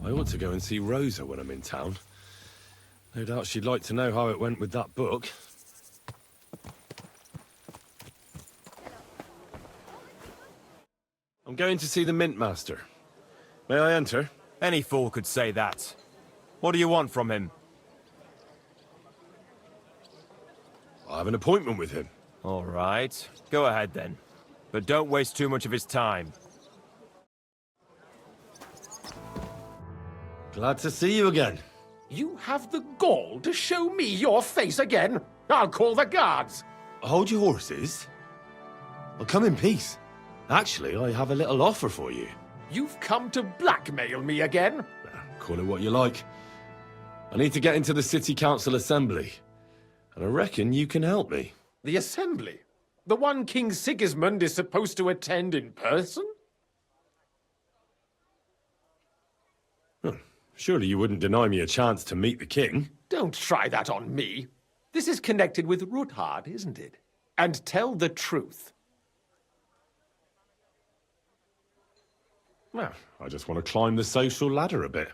I ought to go and see Rosa when I'm in town. No doubt she'd like to know how it went with that book. I'm going to see the Mint Master. May I enter? Any fool could say that. What do you want from him? I have an appointment with him. All right. Go ahead then. But don't waste too much of his time. Glad to see you again. You have the gall to show me your face again? I'll call the guards. Hold your horses. I'll come in peace. Actually, I have a little offer for you. You've come to blackmail me again? Call it what you like. I need to get into the City Council Assembly. And I reckon you can help me. The Assembly? The one King Sigismund is supposed to attend in person? Surely you wouldn't deny me a chance to meet the king? Don't try that on me. This is connected with Ruthard, isn't it? And tell the truth. Well, I just want to climb the social ladder a bit.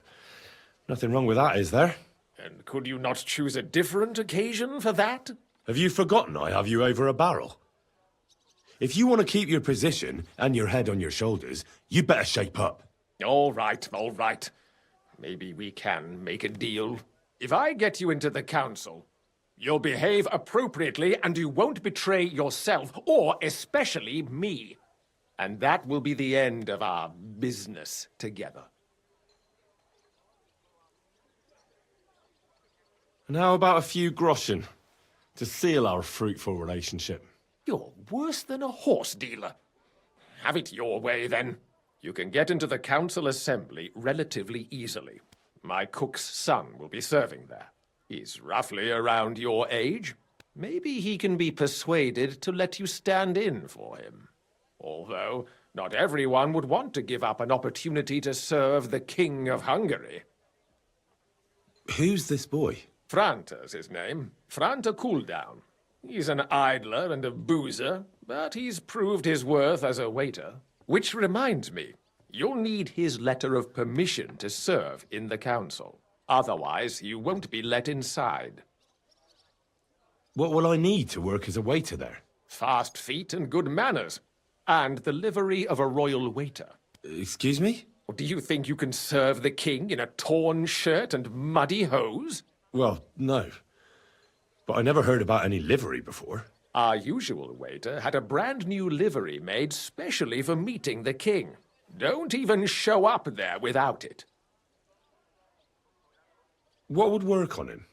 Nothing wrong with that, is there? And could you not choose a different occasion for that? Have you forgotten I have you over a barrel? If you want to keep your position and your head on your shoulders, you better shape up. All right, all right. Maybe we can make a deal. If I get you into the council, you'll behave appropriately and you won't betray yourself, or especially me. And that will be the end of our business together. And how about a few groschen to seal our fruitful relationship? You're worse than a horse dealer. Have it your way, then. You can get into the council assembly relatively easily. My cook's son will be serving there. He's roughly around your age. Maybe he can be persuaded to let you stand in for him. Although, not everyone would want to give up an opportunity to serve the King of Hungary. Who's this boy? Franta's his name. Franta Cooldown. He's an idler and a boozer, but he's proved his worth as a waiter. Which reminds me, you'll need his letter of permission to serve in the council. Otherwise, you won't be let inside. What will I need to work as a waiter there? Fast feet and good manners. And the livery of a royal waiter. Excuse me? Do you think you can serve the king in a torn shirt and muddy hose? Well, no. But I never heard about any livery before. Our usual waiter had a brand new livery made specially for meeting the king. Don't even show up there without it. What would work on him?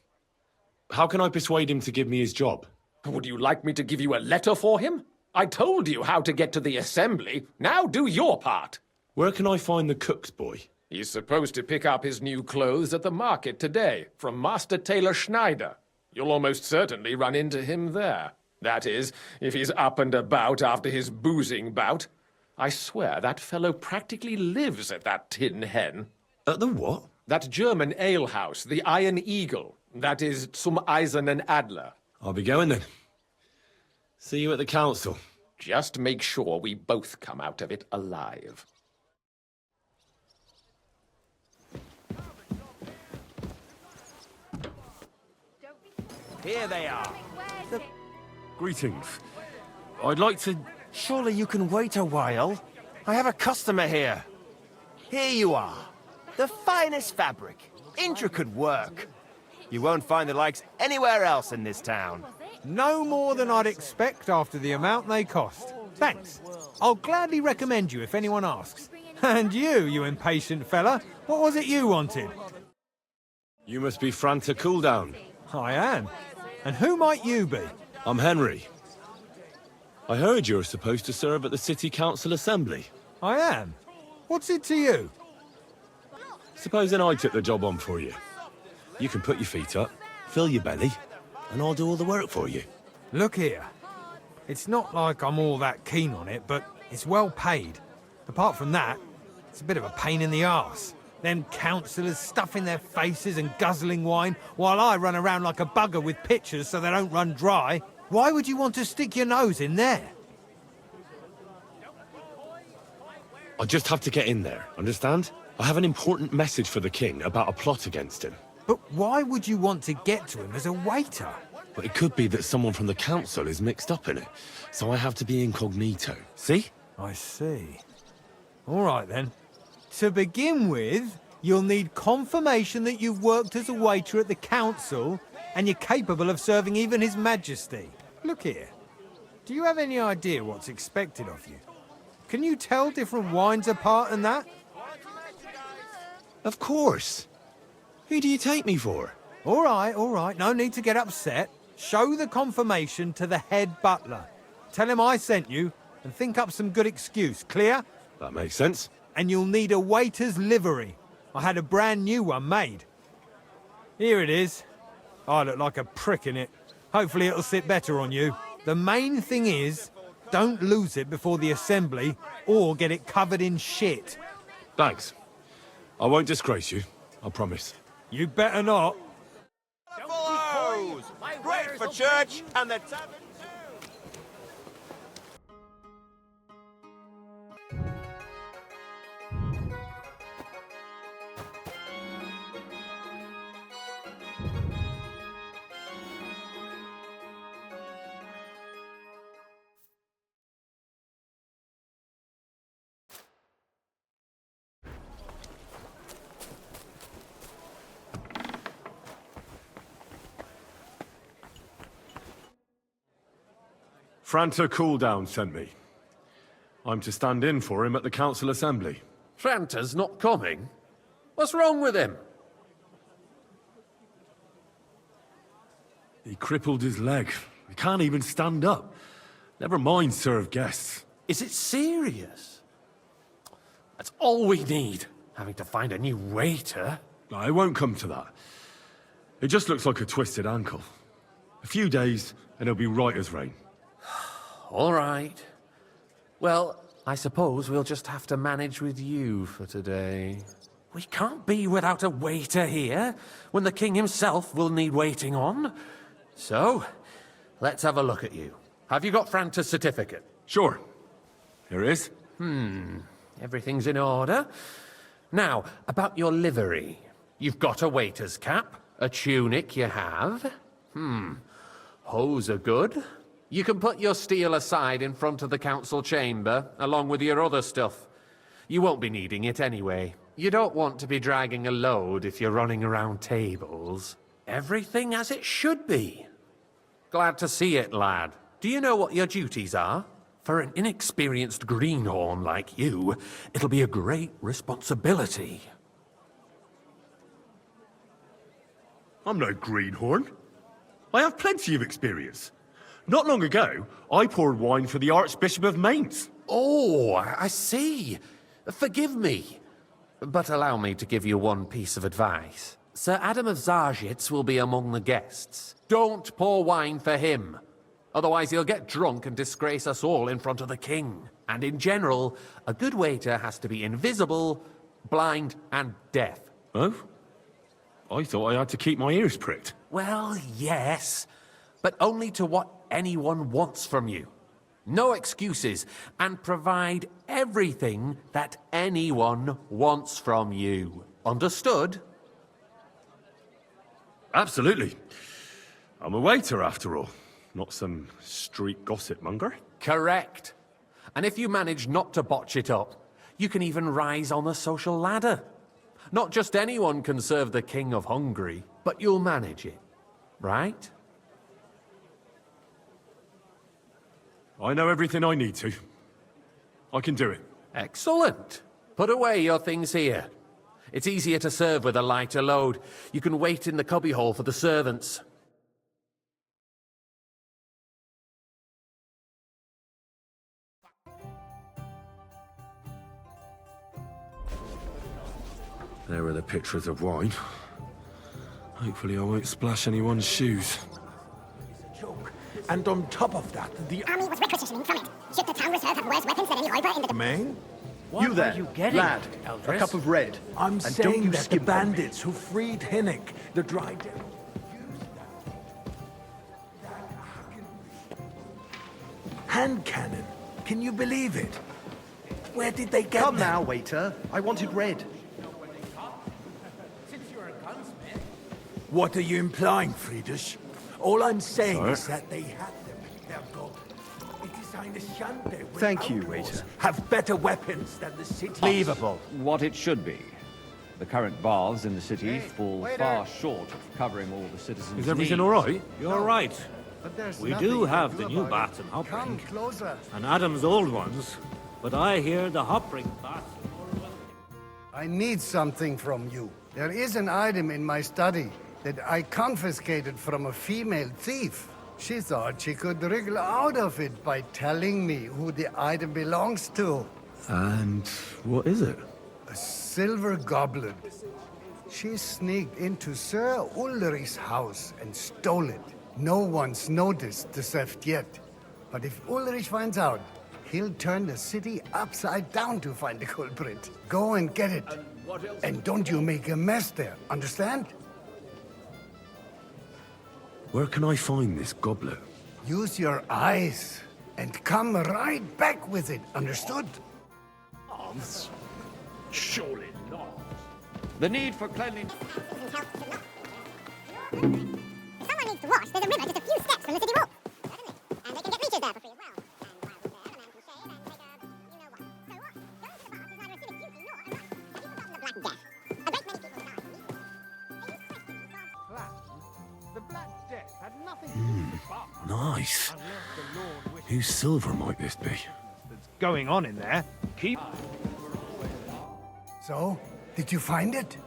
How can I persuade him to give me his job? Would you like me to give you a letter for him? I told you how to get to the assembly. Now do your part. Where can I find the cook's boy? He's supposed to pick up his new clothes at the market today from Master Tailor Schneider. You'll almost certainly run into him there. That is, if he's up and about after his boozing bout. I swear that fellow practically lives at that Tin Hen. At the what? That German alehouse, the Iron Eagle. That is Zum Eisernen Adler. I'll be going then. See you at the council. Just make sure we both come out of it alive. Here they are. Greetings. I'd like to... Surely you can wait a while. I have a customer here. Here you are. The finest fabric. Intricate work. You won't find the likes anywhere else in this town. No more than I'd expect after the amount they cost. Thanks. I'll gladly recommend you if anyone asks. And you impatient fella, what was it you wanted? You must be Franta Cooldown. I am. And who might you be? I'm Henry. I heard you're supposed to serve at the City Council Assembly. I am. What's it to you? Supposing I took the job on for you. You can put your feet up, fill your belly, and I'll do all the work for you. Look here. It's not like I'm all that keen on it, but it's well paid. Apart from that, it's a bit of a pain in the arse. Them councillors stuffing their faces and guzzling wine, while I run around like a bugger with pitchers so they don't run dry. Why would you want to stick your nose in there? I just have to get in there, understand? I have an important message for the king about a plot against him. But why would you want to get to him as a waiter? But it could be that someone from the council is mixed up in it, so I have to be incognito. See? I see. All right, then. To begin with, you'll need confirmation that you've worked as a waiter at the council and you're capable of serving even His Majesty. Look here. Do you have any idea what's expected of you? Can you tell different wines apart and that? Of course. Who do you take me for? All right. No need to get upset. Show the confirmation to the head butler. Tell him I sent you and think up some good excuse. Clear? That makes sense. And you'll need a waiter's livery. I had a brand new one made. Here it is. I look like a prick in it. Hopefully it'll sit better on you. The main thing is, don't lose it before the assembly or get it covered in shit. Thanks. I won't disgrace you, I promise. You better not. Follows! Great for church and the tavern too! Franta Cooldown sent me. I'm to stand in for him at the council assembly. Franta's not coming? What's wrong with him? He crippled his leg. He can't even stand up. Never mind serve guests. Is it serious? That's all we need. Having to find a new waiter. No, it won't come to that. It just looks like a twisted ankle. A few days, and he'll be right as rain. All right. Well, I suppose we'll just have to manage with you for today. We can't be without a waiter here, when the king himself will need waiting on. So, let's have a look at you. Have you got Franta's certificate? Sure. Here it is. Everything's in order. Now, about your livery. You've got a waiter's cap, a tunic you have. Hose are good. You can put your steel aside in front of the council chamber, along with your other stuff. You won't be needing it anyway. You don't want to be dragging a load if you're running around tables. Everything as it should be. Glad to see it, lad. Do you know what your duties are? For an inexperienced greenhorn like you, it'll be a great responsibility. I'm no greenhorn. I have plenty of experience. Not long ago, I poured wine for the Archbishop of Mainz. Oh, I see. Forgive me. But allow me to give you one piece of advice. Sir Adam of Zarzhitz will be among the guests. Don't pour wine for him. Otherwise he'll get drunk and disgrace us all in front of the king. And in general, a good waiter has to be invisible, blind, and deaf. Oh? I thought I had to keep my ears pricked. Well, yes, but only to what anyone wants from you. No excuses, and provide everything that anyone wants from you. Understood? Absolutely. I'm a waiter, after all. Not some street gossip monger. Correct. And if you manage not to botch it up, you can even rise on the social ladder. Not just anyone can serve the King of Hungary, but you'll manage it, right? I know everything I need to. I can do it. Excellent. Put away your things here. It's easier to serve with a lighter load. You can wait in the cubbyhole for the servants. There are the pictures of wine. Hopefully I won't splash anyone's shoes. Joke. And on top of that, the Army was requisitioning from it. Should the town reserve have worse weapons than any Räuber in the... main? You there, lad, a cup of red. I'm and don't saying you that the skip on me. bandits who freed Hinnick, the dry devil. Hand cannon. Can you believe it? Where did they get Come them? now, waiter. I wanted red. What are you implying, Friedrich? All I'm saying is that they had them in their gold. It is eine Schande when Thank you, outlaws waiter. have better weapons than the city. Unbelievable. What it should be. The current baths in the city fall far short of covering all the citizens' Is everything needs. all right? You're right. We do have the new baths in Hopring, and Adam's old ones, but I hear the Hopring baths. I need something from you. There is an item in my study that I confiscated from a female thief. She thought she could wriggle out of it by telling me who the item belongs to. And what is it? A silver goblet. She sneaked into Sir Ulrich's house and stole it. No one's noticed the theft yet. But if Ulrich finds out, he'll turn the city upside down to find the culprit. Go and get it. And don't you make a mess there, understand? Where can I find this goblet? Use your eyes and come right back with it, understood? Surely not. The need for cleanliness. If someone needs to wash, there's a river just a few steps from the city wall. Certainly. And they can get leeches there for free as well. And while they're there, a man can shave and take a... you know what. So what? Going to the bath is neither a civic duty nor a right. Have you forgotten the Black Death? A great many people died immediately. They used questions from... The Black Death had nothing to do with the bath. Nice. Unless the Lord wishes Whose silver might this be? That's going on in there. Keep... So, did you find it?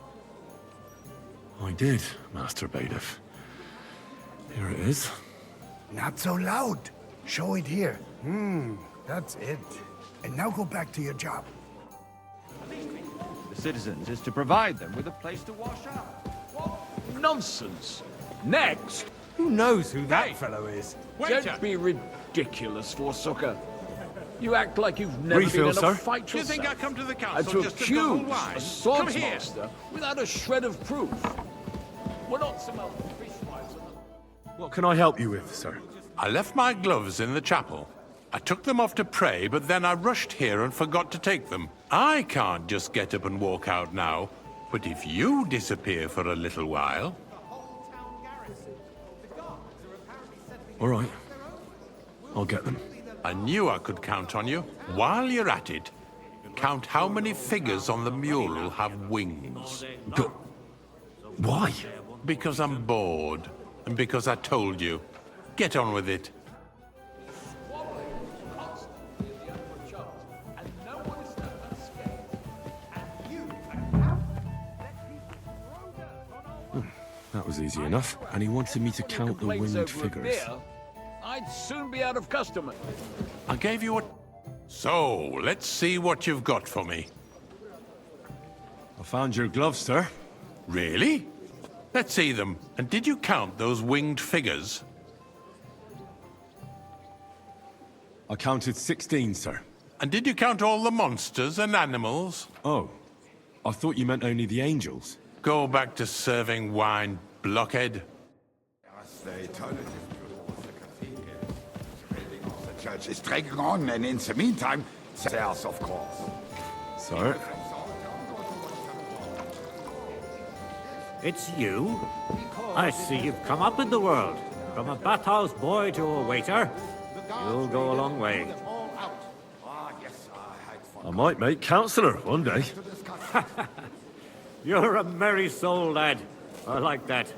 I did, Master Bailiff. Here it is. Not so loud. Show it here. That's it. And now go back to your job. The citizens is to provide them with a place to wash up. Nonsense. Next. Who knows who that fellow is? Don't be ridiculous, Forsooker. You act like you've never Refill, been in sir. a fight Do you think I yourself. come to the And council to just to go accuse wine? a swords Come here. master without a shred of proof. We're not some old fishwives. What can I help you with, sir? I left my gloves in the chapel. I took them off to pray, but then I rushed here and forgot to take them. I can't just get up and walk out now. But if you disappear for a little while... All right. I'll get them. I knew I could count on you. While you're at it, count how many figures on the mural have wings. Why? Because I'm bored, and because I told you. Get on with it. That was easy enough. And he wanted me to count the winged figures. I'd soon be out of customers. I gave you a... So, let's see what you've got for me. I found your gloves, sir. Really? Let's see them. And did you count those winged figures? I counted 16, sir. And did you count all the monsters and animals? Oh, I thought you meant only the angels. Go back to serving wine, blockhead. The church is dragging on, and in the meantime, there's of course. Sir? It's you? I see you've come up in the world. From a bathhouse boy to a waiter. You'll go a long way. I might make councillor one day. You're a merry soul, lad. I like that.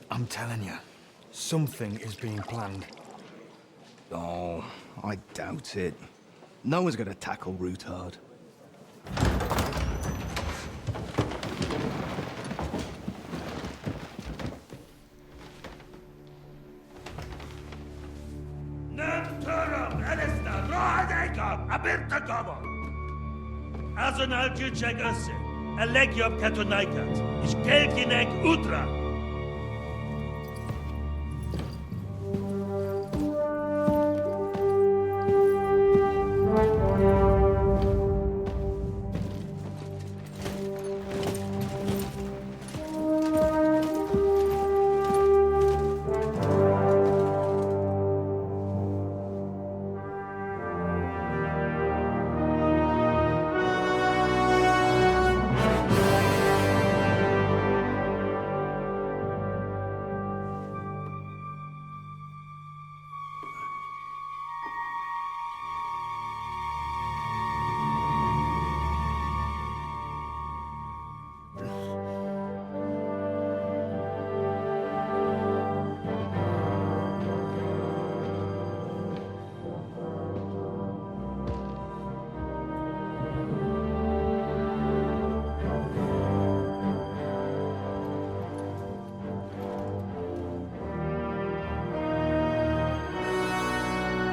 I'm telling you, something is being planned. Oh, I doubt it. No one's gonna tackle Rootard. Azonal Gyurcsák össze. A legjobb katonákat, és kelkinek útra!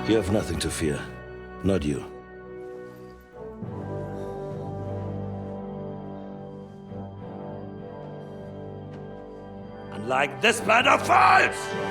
You have nothing to fear. Not you. Unlike this band of fools!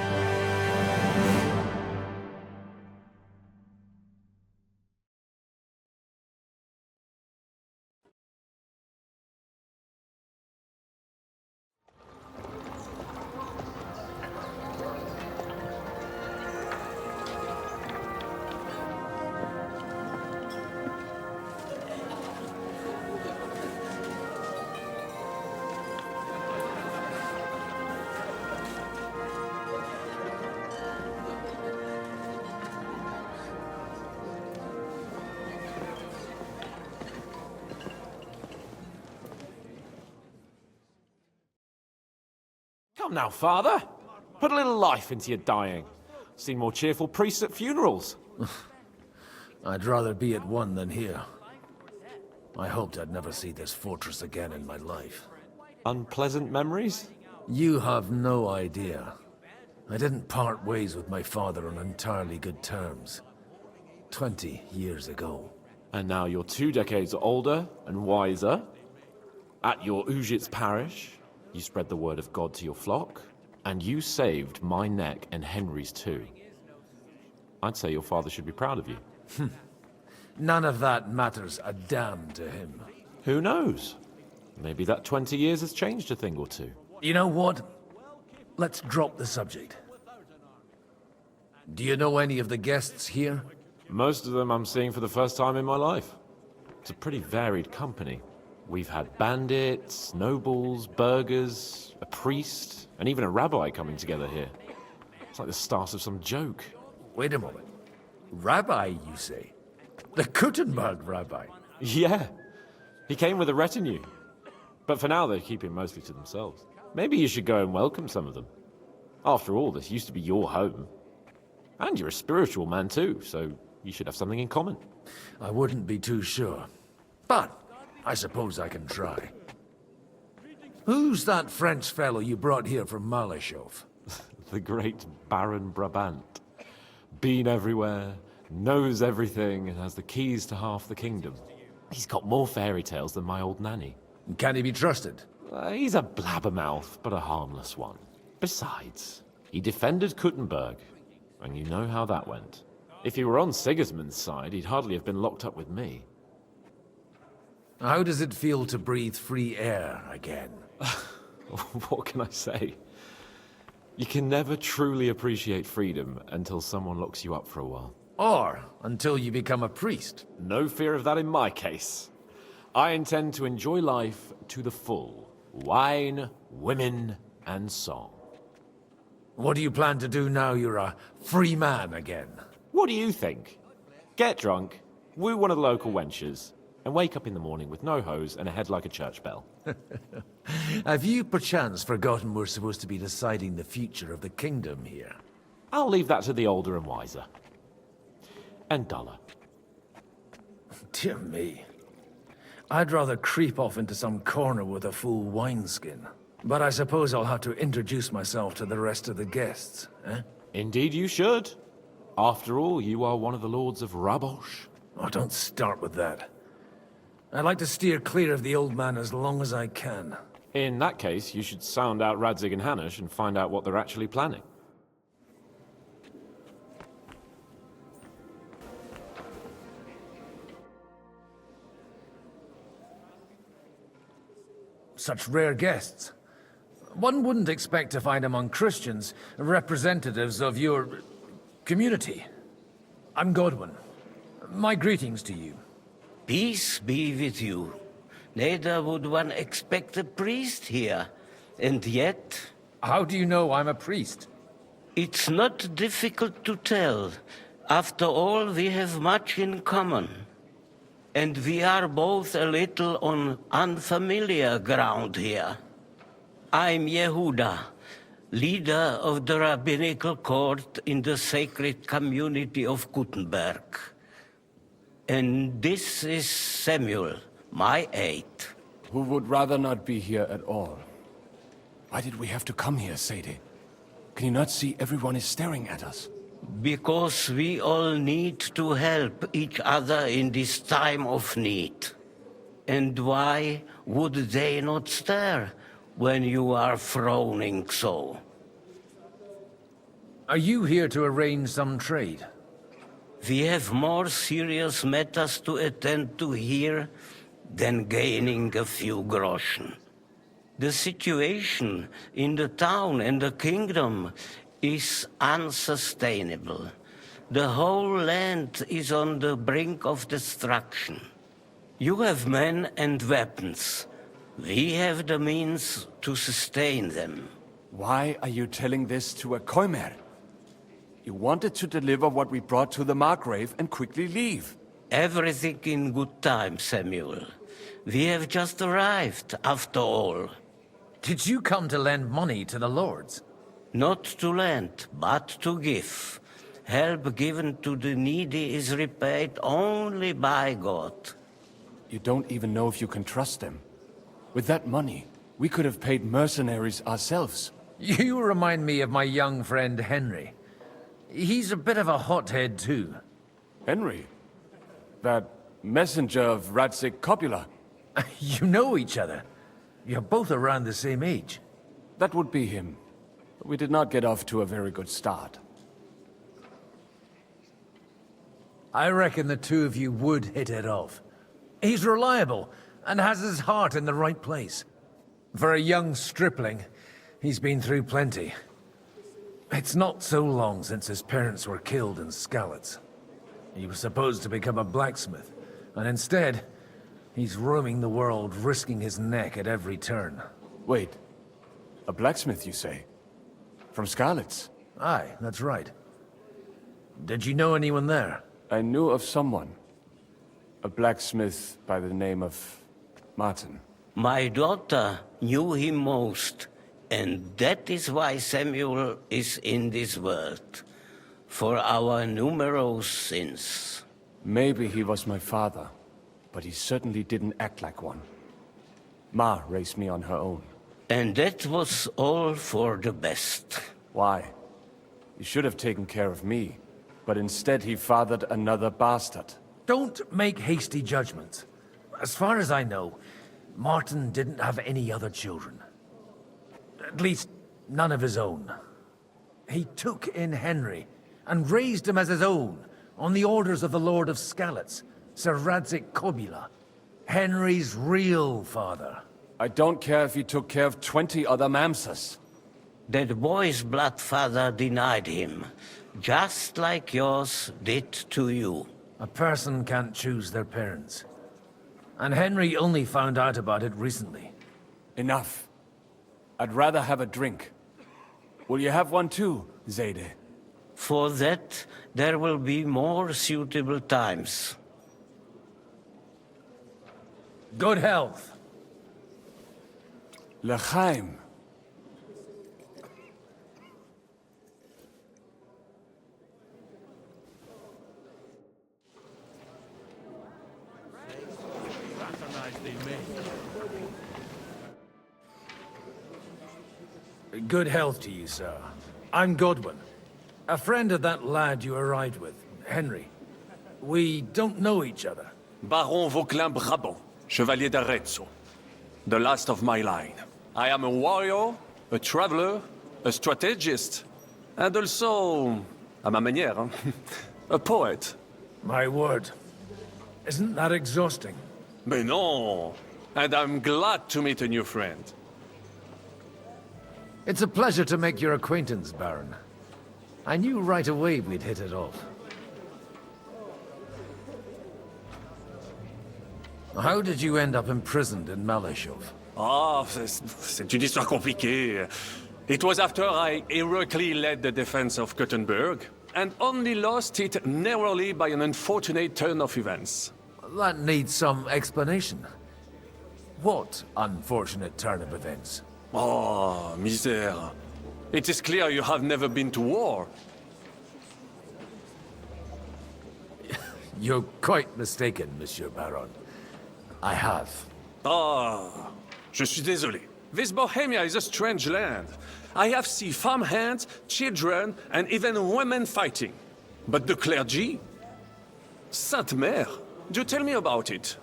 Come now, Father. Put a little life into your dying. Seen more cheerful priests at funerals. I'd rather be at one than here. I hoped I'd never see this fortress again in my life. Unpleasant memories? You have no idea. I didn't part ways with my father on entirely good terms. 20 years ago. And now you're 2 decades older and wiser. At your Ujit's parish, you spread the word of God to your flock, and you saved my neck and Henry's too. I'd say your father should be proud of you. None of that matters a damn to him. Who knows? Maybe that 20 years has changed a thing or two. You know what? Let's drop the subject. Do you know any of the guests here? Most of them I'm seeing for the first time in my life. It's a pretty varied company. We've had bandits, nobles, burghers, a priest, and even a rabbi coming together here. It's like the start of some joke. Wait a moment. Rabbi, you say? The Kuttenberg rabbi? Yeah. He came with a retinue. But for now, they keep him mostly to themselves. Maybe you should go and welcome some of them. After all, this used to be your home. And you're a spiritual man too, so you should have something in common. I wouldn't be too sure. But I suppose I can try. Who's that French fellow you brought here from Malashov? The great Baron Brabant. Been everywhere, knows everything, and has the keys to half the kingdom. He's got more fairy tales than my old nanny. Can he be trusted? He's a blabbermouth, but a harmless one. Besides, he defended Kuttenberg, and you know how that went. If he were on Sigismund's side, he'd hardly have been locked up with me. How does it feel to breathe free air again? What can I say? You can never truly appreciate freedom until someone locks you up for a while. Or until you become a priest. No fear of that in my case. I intend to enjoy life to the full. Wine, women, and song. What do you plan to do now you're a free man again? What do you think? Get drunk, woo one of the local wenches, and wake up in the morning with no hose and a head like a church bell. Have you perchance forgotten we're supposed to be deciding the future of the kingdom here? I'll leave that to the older and wiser. And duller. Dear me. I'd rather creep off into some corner with a full wineskin. But I suppose I'll have to introduce myself to the rest of the guests, eh? Indeed you should. After all, you are one of the lords of Rabosh. Oh, don't start with that. I'd like to steer clear of the old man as long as I can. In that case, you should sound out Radzig and Hanush and find out what they're actually planning. Such rare guests. One wouldn't expect to find among Christians representatives of your community. I'm Godwin. My greetings to you. Peace be with you. Neither would one expect a priest here. And yet... How do you know I'm a priest? It's not difficult to tell. After all, we have much in common. And we are both a little on unfamiliar ground here. I'm Yehuda, leader of the rabbinical court in the sacred community of Kuttenberg. And this is Samuel, my aide. Who would rather not be here at all. Why did we have to come here, Sadie? Can you not see everyone is staring at us? Because we all need to help each other in this time of need. And why would they not stare when you are frowning so? Are you here to arrange some trade? We have more serious matters to attend to here than gaining a few groschen. The situation in the town and the kingdom is unsustainable. The whole land is on the brink of destruction. You have men and weapons. We have the means to sustain them. Why are you telling this to a Koimer? You wanted to deliver what we brought to the Margrave and quickly leave. Everything in good time, Samuel. We have just arrived, after all. Did you come to lend money to the lords? Not to lend, but to give. Help given to the needy is repaid only by God. You don't even know if you can trust them. With that money, we could have paid mercenaries ourselves. You remind me of my young friend Henry. He's a bit of a hothead too. Henry? That messenger of Radzik Copula? You know each other. You're both around the same age. That would be him. We did not get off to a very good start. I reckon the two of you would hit it off. He's reliable and has his heart in the right place. For a young stripling, he's been through plenty. It's not so long since his parents were killed in Skalitz. He was supposed to become a blacksmith, and instead, he's roaming the world, risking his neck at every turn. Wait, a blacksmith, you say? From Skalitz? Aye, that's right. Did you know anyone there? I knew of someone. A blacksmith by the name of Martin. My daughter knew him most, and that is why Samuel is in this world. For our numerous sins. Maybe he was my father, but he certainly didn't act like one. Ma raised me on her own. And that was all for the best. Why? He should have taken care of me, but instead he fathered another bastard. Don't make hasty judgments. As far as I know, Martin didn't have any other children. At least, none of his own. He took in Henry, and raised him as his own, on the orders of the Lord of Skalitz, Sir Radzik Copula, Henry's real father. I don't care if he took care of 20 other Mamsas. That boy's blood father denied him, just like yours did to you. A person can't choose their parents. And Henry only found out about it recently. Enough. I'd rather have a drink. Will you have one too, Zayde? For that, there will be more suitable times. Good health. L'chaim. Good health to you, sir. I'm Godwin. A friend of that lad you arrived with, Henry. We don't know each other. Baron Vauquelin Brabant, Chevalier d'Arezzo. The last of my line. I am a warrior, a traveler, a strategist, and also, à ma manière, a poet. My word. Isn't that exhausting? Mais non! And I'm glad to meet a new friend. It's a pleasure to make your acquaintance, Baron. I knew right away we'd hit it off. How did you end up imprisoned in Malashov? Ah, c'est une histoire compliquée. It was after I heroically led the defense of Gothenburg, and only lost it narrowly by an unfortunate turn of events. That needs some explanation. What unfortunate turn of events? Oh, misère. It is clear you have never been to war. You're quite mistaken, Monsieur Baron. I have. Ah, je suis désolé. This Bohemia is a strange land. I have seen farmhands, children, and even women fighting. But the clergy? Sainte Mère, do tell me about it.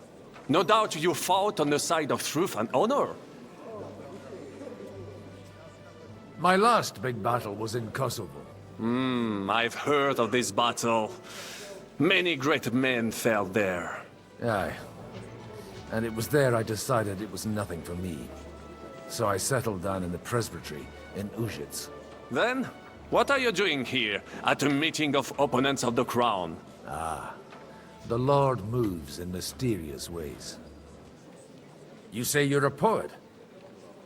No doubt you fought on the side of truth and honor. My last big battle was in Kosovo. I've heard of this battle. Many great men fell there. Aye. And it was there I decided it was nothing for me. So I settled down in the presbytery in Ujits. Then, what are you doing here, at a meeting of opponents of the crown? The Lord moves in mysterious ways. You say you're a poet?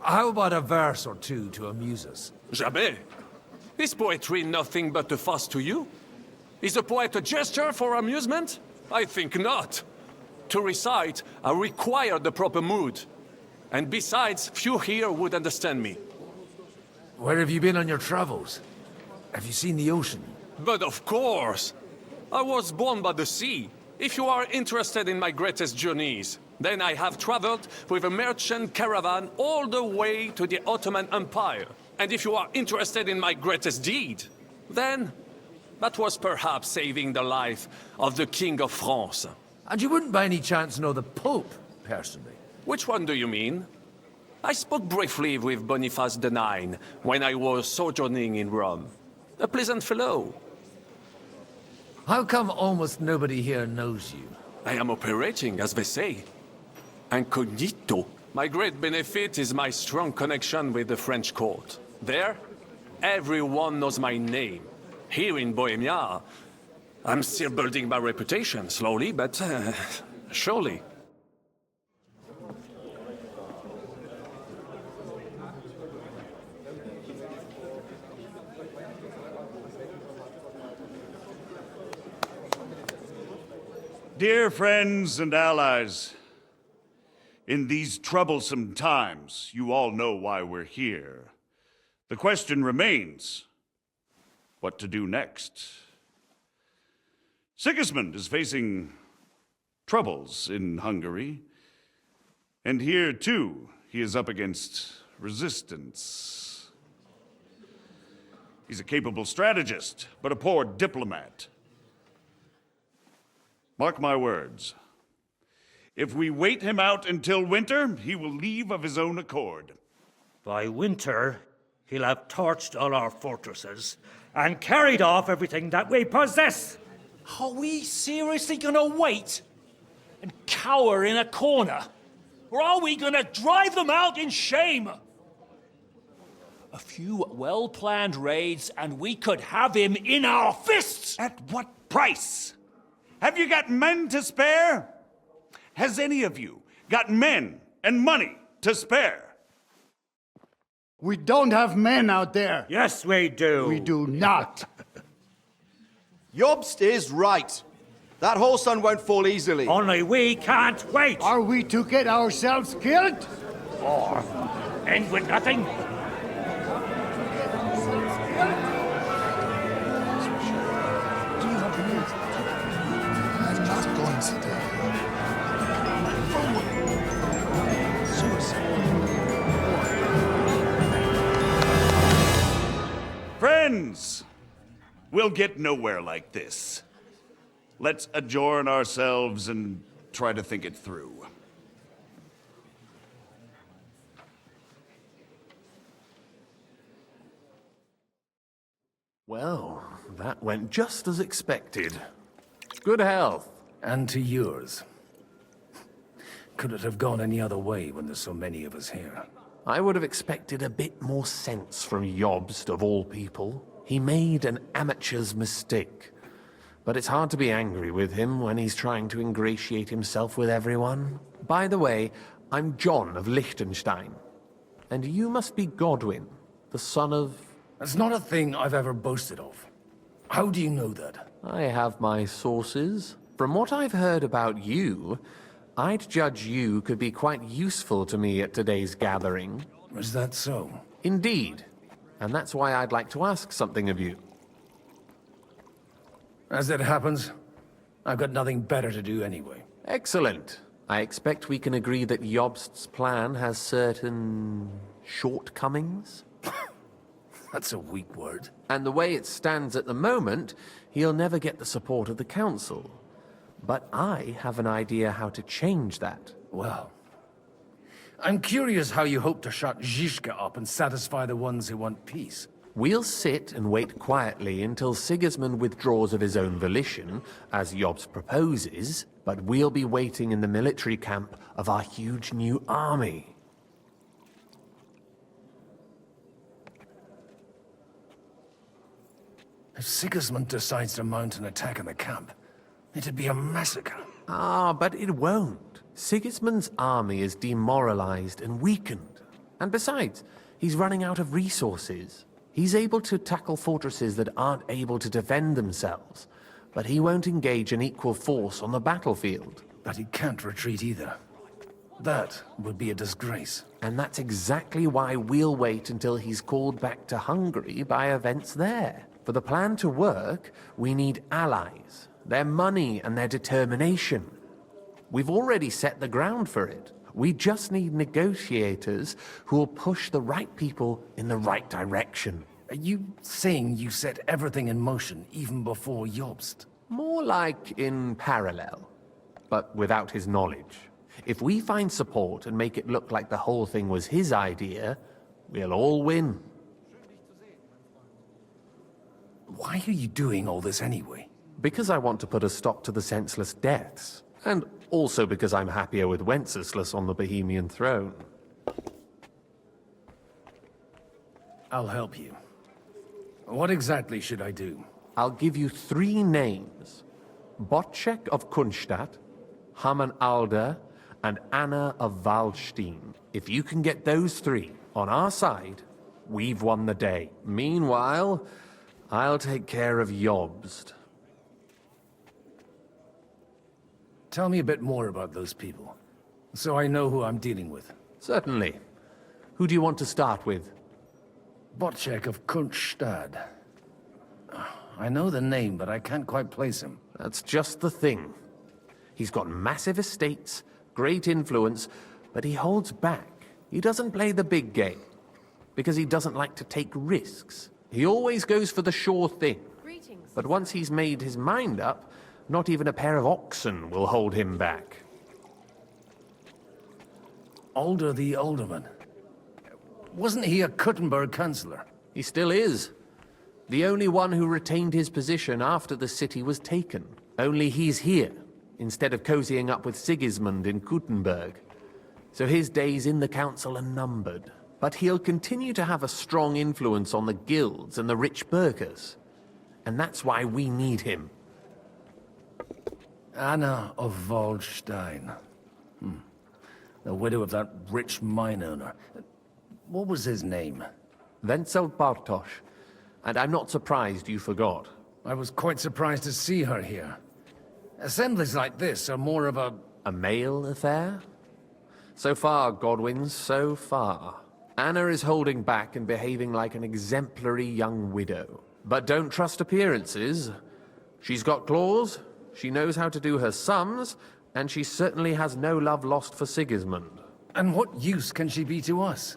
How about a verse or two to amuse us? Jamais. Is poetry nothing but a fuss to you? Is a poet a gesture for amusement? I think not. To recite, I require the proper mood. And besides, few here would understand me. Where have you been on your travels? Have you seen the ocean? But of course! I was born by the sea. If you are interested in my greatest journeys, then I have traveled with a merchant caravan all the way to the Ottoman Empire. And if you are interested in my greatest deed, then that was perhaps saving the life of the King of France. And you wouldn't by any chance know the Pope, personally? Which one do you mean? I spoke briefly with Boniface IX when I was sojourning in Rome. A pleasant fellow. How come almost nobody here knows you? I am operating, as they say. Incognito. My great benefit is my strong connection with the French court. There, everyone knows my name. Here in Bohemia, I'm still building my reputation, slowly, but surely. Dear friends and allies, in these troublesome times, you all know why we're here. The question remains, what to do next? Sigismund is facing troubles in Hungary, and here, too, he is up against resistance. He's a capable strategist, but a poor diplomat. Mark my words. If we wait him out until winter, he will leave of his own accord. By winter, he'll have torched all our fortresses and carried off everything that we possess. Are we seriously gonna wait and cower in a corner? Or are we gonna drive them out in shame? A few well-planned raids and we could have him in our fists! At what price? Have you got men to spare? Has any of you got men and money to spare? We don't have men out there. Yes, we do. We do not. Jobst is right. That whole sun won't fall easily. Only we can't wait. Are we to get ourselves killed? Or end with nothing? I'm not going to die. Friends, we'll get nowhere like this. Let's adjourn ourselves and try to think it through. Well, that went just as expected. Good health. And to yours. Could it have gone any other way when there's so many of us here? I would have expected a bit more sense from Jobst, of all people. He made an amateur's mistake. But it's hard to be angry with him when he's trying to ingratiate himself with everyone. By the way, I'm John of Liechtenstein. And you must be Godwin, the son of... That's not a thing I've ever boasted of. How do you know that? I have my sources. From what I've heard about you, I'd judge you could be quite useful to me at today's gathering. Is that so? Indeed. And that's why I'd like to ask something of you. As it happens, I've got nothing better to do anyway. Excellent. I expect we can agree that Jobst's plan has certain shortcomings? That's a weak word. And the way it stands at the moment, he'll never get the support of the council. But I have an idea how to change that. Well, I'm curious how you hope to shut Zizka up and satisfy the ones who want peace. We'll sit and wait quietly until Sigismund withdraws of his own volition, as Jobst proposes, but we'll be waiting in the military camp of our huge new army. If Sigismund decides to mount an attack on the camp, it'd be a massacre. Ah, but it won't. Sigismund's army is demoralized and weakened. And besides, he's running out of resources. He's able to tackle fortresses that aren't able to defend themselves, but he won't engage an equal force on the battlefield. But he can't retreat either. That would be a disgrace. And that's exactly why we'll wait until he's called back to Hungary by events there. For the plan to work, we need allies, their money and their determination. We've already set the ground for it. We just need negotiators who will push the right people in the right direction. Are you saying you set everything in motion even before Jobst? More like in parallel, but without his knowledge. If we find support and make it look like the whole thing was his idea, we'll all win. Why are you doing all this anyway? Because I want to put a stop to the senseless deaths. And also because I'm happier with Wenceslas on the Bohemian throne. I'll help you. What exactly should I do? I'll give you 3 names. Botchek of Kunstadt, Haman Alder, and Anna of Waldstein. If you can get those 3 on our side, we've won the day. Meanwhile, I'll take care of Jobst. Tell me a bit more about those people, so I know who I'm dealing with. Certainly. Who do you want to start with? Botchek of Kunstadt. I know the name, but I can't quite place him. That's just the thing. He's got massive estates, great influence, but he holds back. He doesn't play the big game, because he doesn't like to take risks. He always goes for the sure thing. But once he's made his mind up, not even a pair of oxen will hold him back. Alder the Alderman. Wasn't he a Kuttenberg councillor? He still is. The only one who retained his position after the city was taken. Only he's here, instead of cozying up with Sigismund in Kuttenberg. So his days in the council are numbered. But he'll continue to have a strong influence on the guilds and the rich burghers. And that's why we need him. Anna of Waldstein. The widow of that rich mine owner. What was his name? Wenzel Bartosz. And I'm not surprised you forgot. I was quite surprised to see her here. Assemblies like this are more of a... A male affair? So far, Godwin, so far. Anna is holding back and behaving like an exemplary young widow. But don't trust appearances. She's got claws, she knows how to do her sums, and she certainly has no love lost for Sigismund. And what use can she be to us?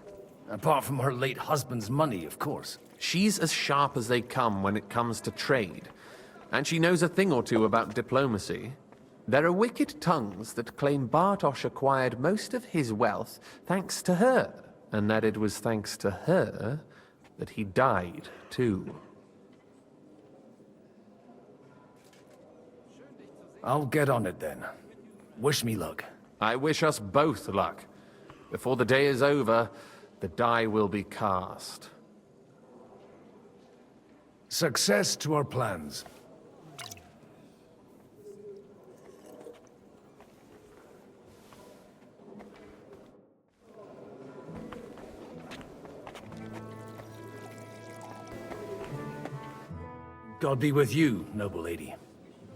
Apart from her late husband's money, of course. She's as sharp as they come when it comes to trade. And she knows a thing or two about diplomacy. There are wicked tongues that claim Bartosz acquired most of his wealth thanks to her. And that it was thanks to her that he died, too. I'll get on it then. Wish me luck. I wish us both luck. Before the day is over, the die will be cast. Success to our plans. God be with you, noble lady.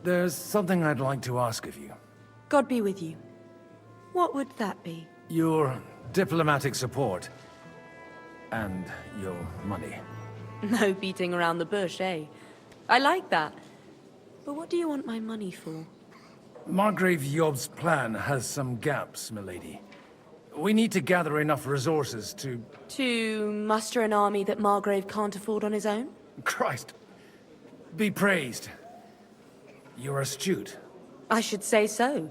There's something I'd like to ask of you. God be with you. What would that be? Your diplomatic support. And your money. No beating around the bush, eh? I like that. But what do you want my money for? Margrave Yob's plan has some gaps, milady. We need to gather enough resources to... To muster an army that Margrave can't afford on his own? Christ. Be praised. You're astute. I should say so.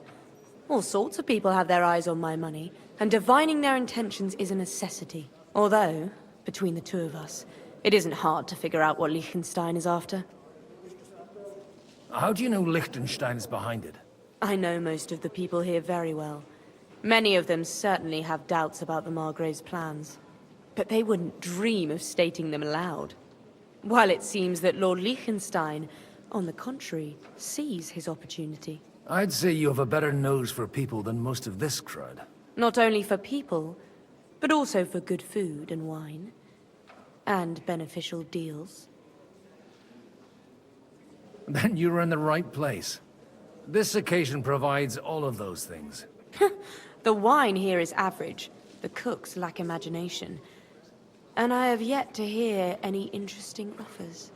All sorts of people have their eyes on my money, and divining their intentions is a necessity. Although, between the two of us, it isn't hard to figure out what Liechtenstein is after. How do you know Liechtenstein's behind it? I know most of the people here very well. Many of them certainly have doubts about the Margrave's plans. But they wouldn't dream of stating them aloud. While it seems that Lord Liechtenstein, on the contrary, sees his opportunity. I'd say you have a better nose for people than most of this crowd. Not only for people, but also for good food and wine. And beneficial deals. Then you're in the right place. This occasion provides all of those things. The wine here is average. The cooks lack imagination. And I have yet to hear any interesting offers.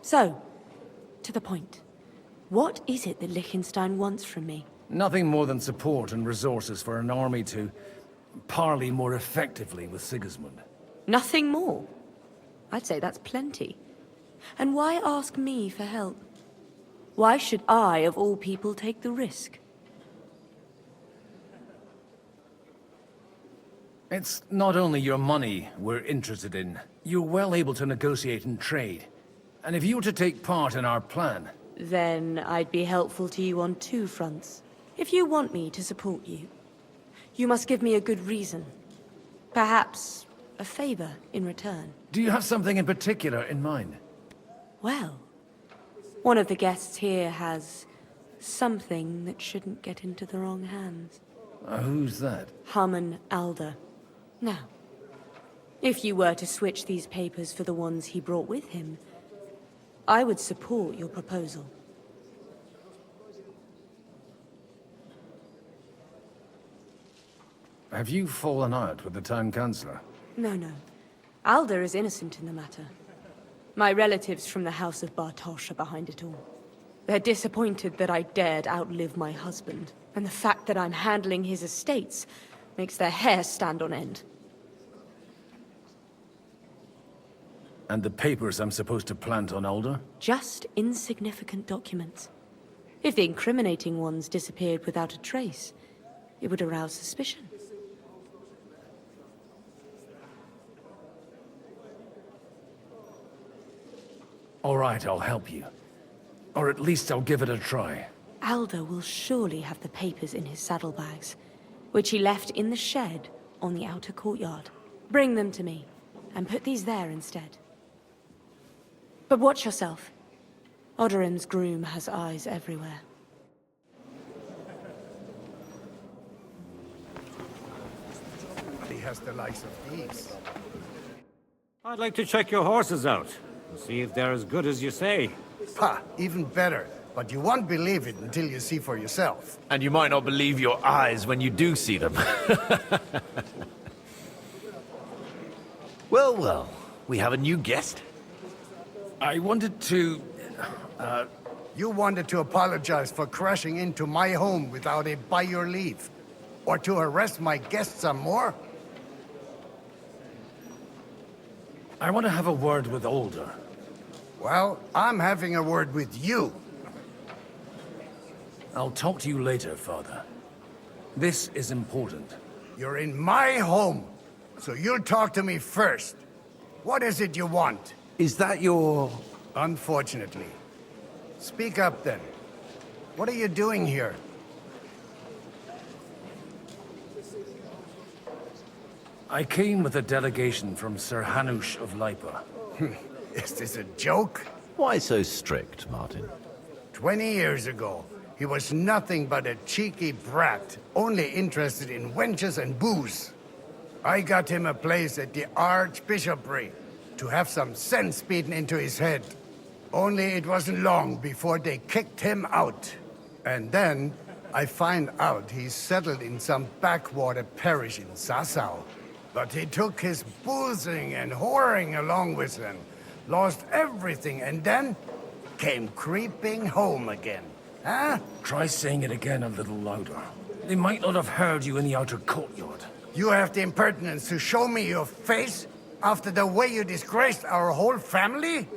So, to the point. What is it that Liechtenstein wants from me? Nothing more than support and resources for an army to parley more effectively with Sigismund. Nothing more? I'd say that's plenty. And why ask me for help? Why should I, of all people, take the risk? It's not only your money we're interested in. You're well able to negotiate and trade. And if you were to take part in our plan... Then I'd be helpful to you on two fronts. If you want me to support you, you must give me a good reason. Perhaps a favor in return. Do you have something in particular in mind? Well, one of the guests here has something that shouldn't get into the wrong hands. Who's that? Harmon Alder. Now, if you were to switch these papers for the ones he brought with him, I would support your proposal. Have you fallen out with the town councillor? No, no. Alder is innocent in the matter. My relatives from the House of Bartosz are behind it all. They're disappointed that I dared outlive my husband, and the fact that I'm handling his estates makes their hair stand on end. And the papers I'm supposed to plant on Alder? Just insignificant documents. If the incriminating ones disappeared without a trace, it would arouse suspicion. All right, I'll help you. Or at least I'll give it a try. Alder will surely have the papers in his saddlebags, which he left in the shed on the outer courtyard. Bring them to me, and put these there instead. But watch yourself. Odorim's groom has eyes everywhere. He has the likes of these. I'd like to check your horses out, and see if they're as good as you say. Ha! Even better. But you won't believe it until you see for yourself. And you might not believe your eyes when you do see them. Well, well. We have a new guest. I wanted to... You wanted to apologize for crashing into my home without it by your leave. Or to harass my guests some more? I want to have a word with Alder. Well, I'm having a word with you. I'll talk to you later, Father. This is important. You're in my home, so you'll talk to me first. What is it you want? Is that your... Unfortunately. Speak up, then. What are you doing here? I came with a delegation from Sir Hanush of Lipa. Is this a joke? Why so strict, Martin? 20 years ago, he was nothing but a cheeky brat, only interested in wenches and booze. I got him a place at the Archbishopric to have some sense beaten into his head. Only it wasn't long before they kicked him out. And then I find out he's settled in some backwater parish in Sassau. But he took his boozing and whoring along with him, lost everything, and then came creeping home again. Huh? Try saying it again a little louder. They might not have heard you in the outer courtyard. You have the impertinence to show me your face after the way you disgraced our whole family?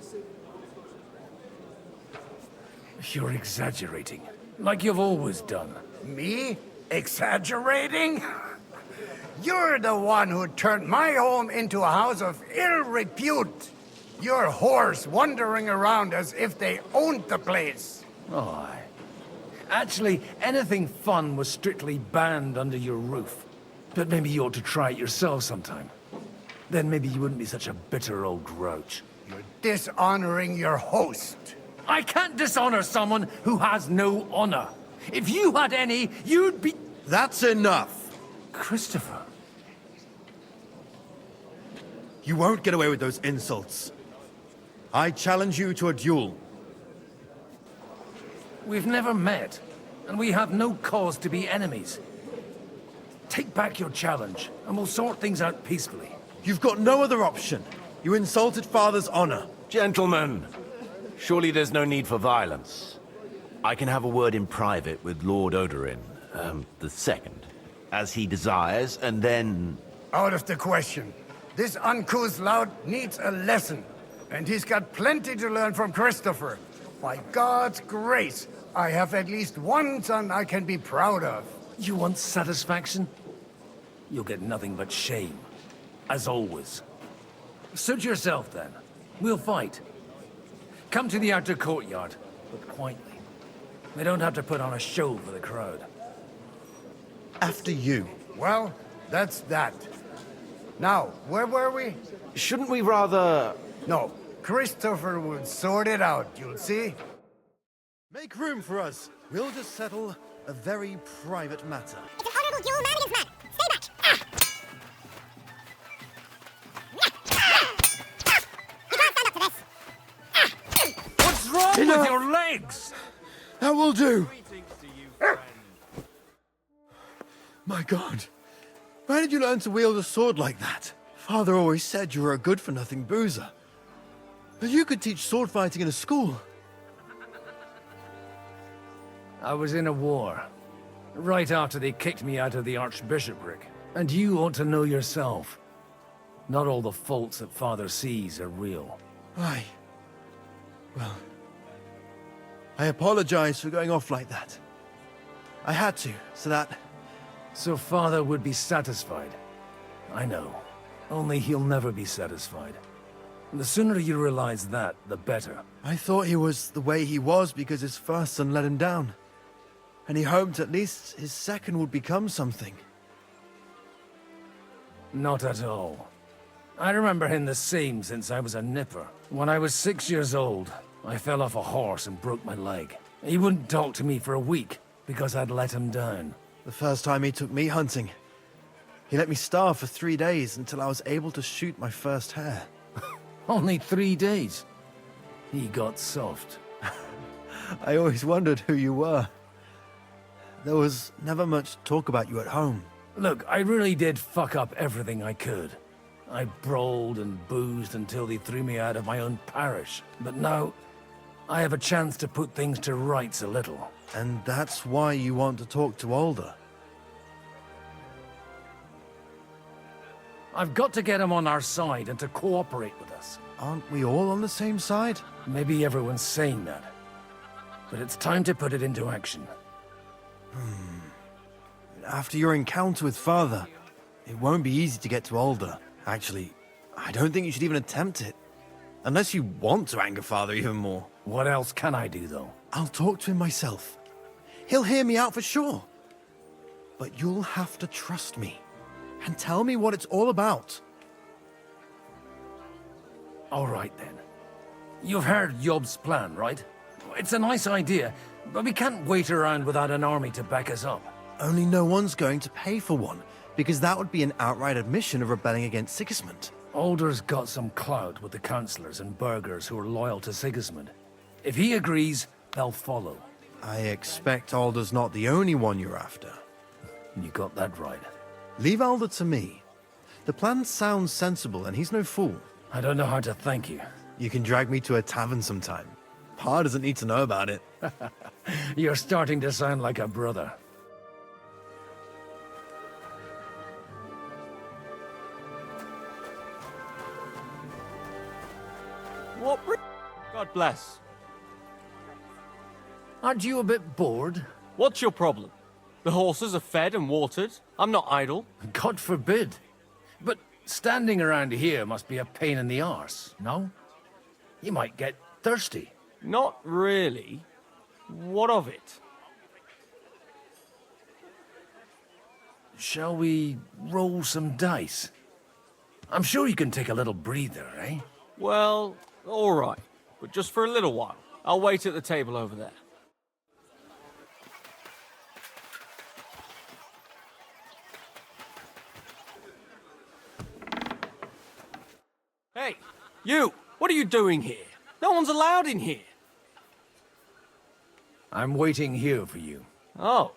You're exaggerating, like you've always done. Me? Exaggerating? You're the one who turned my home into a house of ill repute. Your whores wandering around as if they owned the place. Oh, actually, anything fun was strictly banned under your roof. But maybe you ought to try it yourself sometime. Then maybe you wouldn't be such a bitter old grouch. You're dishonoring your host. I can't dishonor someone who has no honor. If you had any, you'd be... That's enough! Christopher. You won't get away with those insults. I challenge you to a duel. We've never met, and we have no cause to be enemies. Take back your challenge, and we'll sort things out peacefully. You've got no other option. You insulted Father's honor. Gentlemen, surely there's no need for violence. I can have a word in private with Lord Odorin, the second, as he desires, and then... Out of the question. This uncouth lout needs a lesson, and he's got plenty to learn from Christopher. By God's grace, I have at least one son I can be proud of. You want satisfaction? You'll get nothing but shame, as always. Suit yourself, then. We'll fight. Come to the outer courtyard, but quietly. We don't have to put on a show for the crowd. After you. Well, that's that. Now, where were we? Shouldn't we rather... No, Christopher will sort it out, you'll see. Make room for us. We'll just settle a very private matter. It's an honorable duel, man against man. Stay back. You can't stand up to this. What's wrong with your legs? That will do. My God. Where did you learn to wield a sword like that? Father always said you were a good-for-nothing boozer. But you could teach sword fighting in a school. I was in a war. Right after they kicked me out of the archbishopric. And you ought to know yourself. Not all the faults that Father sees are real. Aye. Well, I apologize for going off like that. I had to, so that... So Father would be satisfied. I know. Only he'll never be satisfied. The sooner you realize that, the better. I thought he was the way he was because his first son let him down. And he hoped at least his second would become something. Not at all. I remember him the same since I was a nipper. When I was 6 years old, I fell off a horse and broke my leg. He wouldn't talk to me for a week because I'd let him down. The first time he took me hunting, he let me starve for 3 days until I was able to shoot my first hare. Only 3 days? He got soft. I always wondered who you were. There was never much talk about you at home. Look, I really did fuck up everything I could. I brawled and boozed until they threw me out of my own parish. But now, I have a chance to put things to rights a little. And that's why you want to talk to Alder. I've got to get him on our side and to cooperate with us. Aren't we all on the same side? Maybe everyone's saying that. But it's time to put it into action. After your encounter with Father, it won't be easy to get to Alder. Actually, I don't think you should even attempt it. Unless you want to anger Father even more. What else can I do, though? I'll talk to him myself. He'll hear me out for sure. But you'll have to trust me. And tell me what it's all about. All right, then. You've heard Yob's plan, right? It's a nice idea, but we can't wait around without an army to back us up. Only no one's going to pay for one, because that would be an outright admission of rebelling against Sigismund. Alder's got some clout with the councillors and burghers who are loyal to Sigismund. If he agrees, they'll follow. I expect Alder's not the only one you're after. You got that right. Leave Alder to me. The plan sounds sensible, and he's no fool. I don't know how to thank you. You can drag me to a tavern sometime. Pa doesn't need to know about it. You're starting to sound like a brother. What? God bless. Aren't you a bit bored? What's your problem? The horses are fed and watered. I'm not idle. God forbid. But standing around here must be a pain in the arse, no? You might get thirsty. Not really. What of it? Shall we roll some dice? I'm sure you can take a little breather, eh? Well, all right. But just for a little while. I'll wait at the table over there. Hey, you! What are you doing here? No one's allowed in here. I'm waiting here for you. Oh,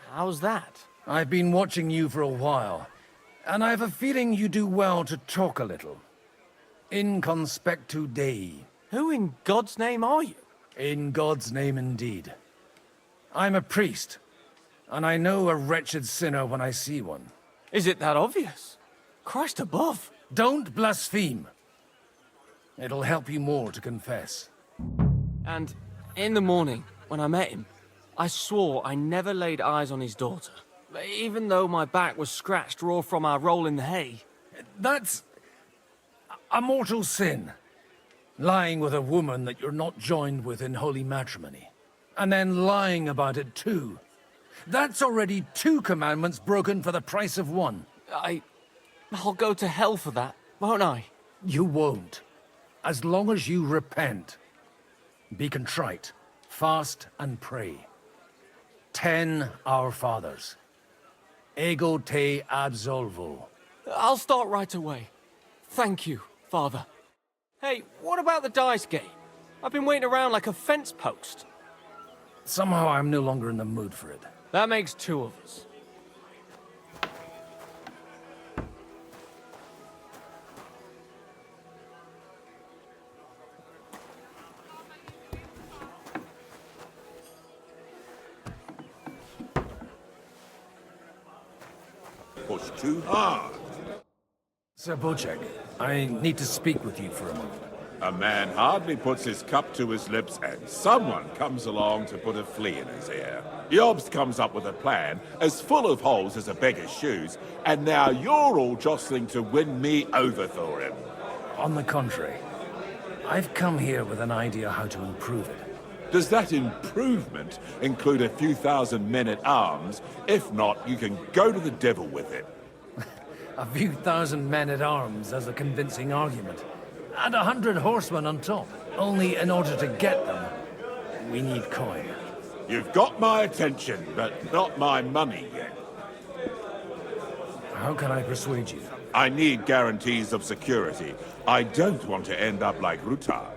how's that? I've been watching you for a while, and I have a feeling you do well to talk a little. In conspectu Dei. Who in God's name are you? In God's name indeed. I'm a priest, and I know a wretched sinner when I see one. Is it that obvious? Christ above. Don't blaspheme. It'll help you more to confess. And in the morning, when I met him, I swore I never laid eyes on his daughter. Even though my back was scratched raw from our roll in the hay. That's a mortal sin. Lying with a woman that you're not joined with in holy matrimony. And then lying about it too. That's already 2 commandments broken for the price of 1. I'll go to hell for that, won't I? You won't. As long as you repent. Be contrite, fast and pray. 10 Our Fathers. Ego te absolvo. I'll start right away. Thank you, Father. Hey, what about the dice game? I've been waiting around like a fence post. Somehow I'm no longer in the mood for it. That makes 2 of us. Push too hard. Sir Bocek, I need to speak with you for a moment. A man hardly puts his cup to his lips and someone comes along to put a flea in his ear. Yobst comes up with a plan as full of holes as a beggar's shoes, and now you're all jostling to win me over for him. On the contrary, I've come here with an idea how to improve it. Does that improvement include a few thousand men-at-arms? If not, you can go to the devil with it. A few thousand men-at-arms as a convincing argument. And 100 horsemen on top. Only in order to get them, we need coin. You've got my attention, but not my money yet. How can I persuade you? I need guarantees of security. I don't want to end up like Rutard.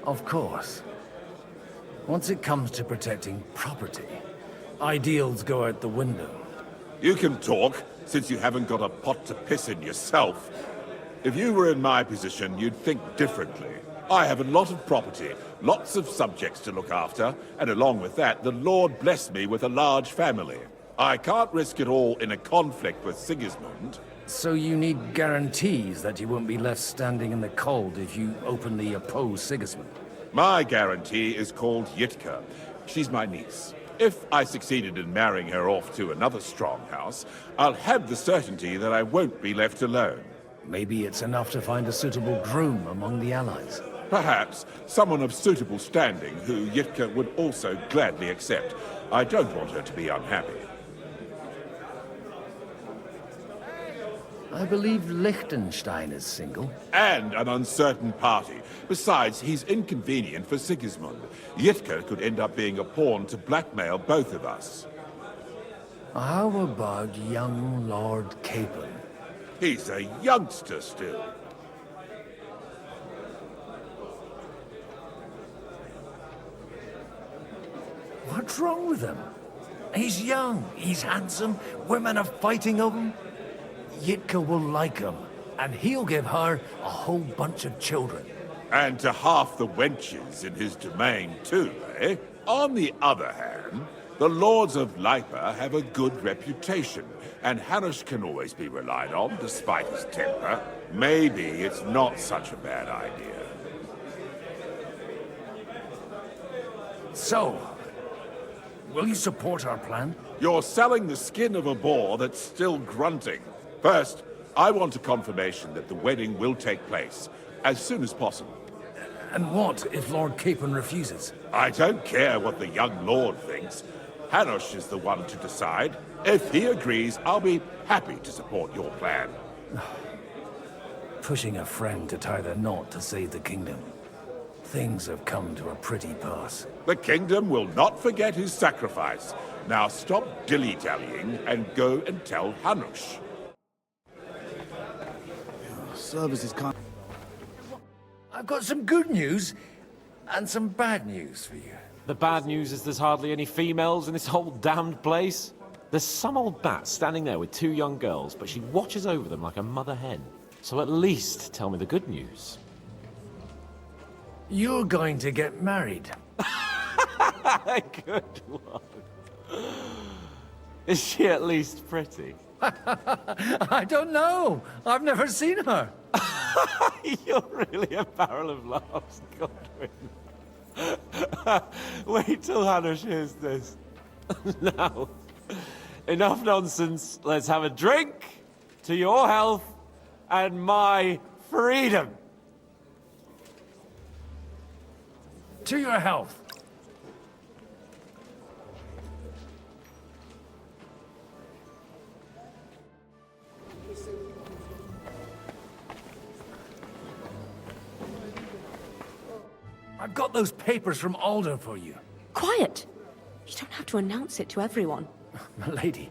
Of course. Once it comes to protecting property, ideals go out the window. You can talk, since you haven't got a pot to piss in yourself. If you were in my position, you'd think differently. I have a lot of property, lots of subjects to look after, and along with that, the Lord blessed me with a large family. I can't risk it all in a conflict with Sigismund. So you need guarantees that you won't be left standing in the cold if you openly oppose Sigismund? My guarantee is called Yitka. She's my niece. If I succeeded in marrying her off to another strong house, I'll have the certainty that I won't be left alone. Maybe it's enough to find a suitable groom among the allies. Perhaps someone of suitable standing who Yitka would also gladly accept. I don't want her to be unhappy. I believe Liechtenstein is single. And an uncertain party. Besides, he's inconvenient for Sigismund. Yitka could end up being a pawn to blackmail both of us. How about young Lord Capon? He's a youngster still. What's wrong with him? He's young, he's handsome, women are fighting over him. Yitka will like him, and he'll give her a whole bunch of children. And to half the wenches in his domain too, eh? On the other hand, the lords of Lipa have a good reputation, and Hanush can always be relied on, despite his temper. Maybe it's not such a bad idea. So, will you support our plan? You're selling the skin of a boar that's still grunting. First, I want a confirmation that the wedding will take place, as soon as possible. And what if Lord Capon refuses? I don't care what the young lord thinks. Hanush is the one to decide. If he agrees, I'll be happy to support your plan. Pushing a friend to tie the knot to save the kingdom. Things have come to a pretty pass. The kingdom will not forget his sacrifice. Now stop dilly-dallying and go and tell Hanush. Services can't... I've got some good news and some bad news for you. The bad news is there's hardly any females in this whole damned place. There's some old bat standing there with 2 young girls, but she watches over them like a mother hen. So at least tell me the good news. You're going to get married. Good one. Is she at least pretty? I don't know. I've never seen her. You're really a barrel of laughs, Godwin. Wait till Hanush hears this. Now, enough nonsense. Let's have a drink to your health and my freedom. To your health. I've got those papers from Alder for you. Quiet! You don't have to announce it to everyone. Milady,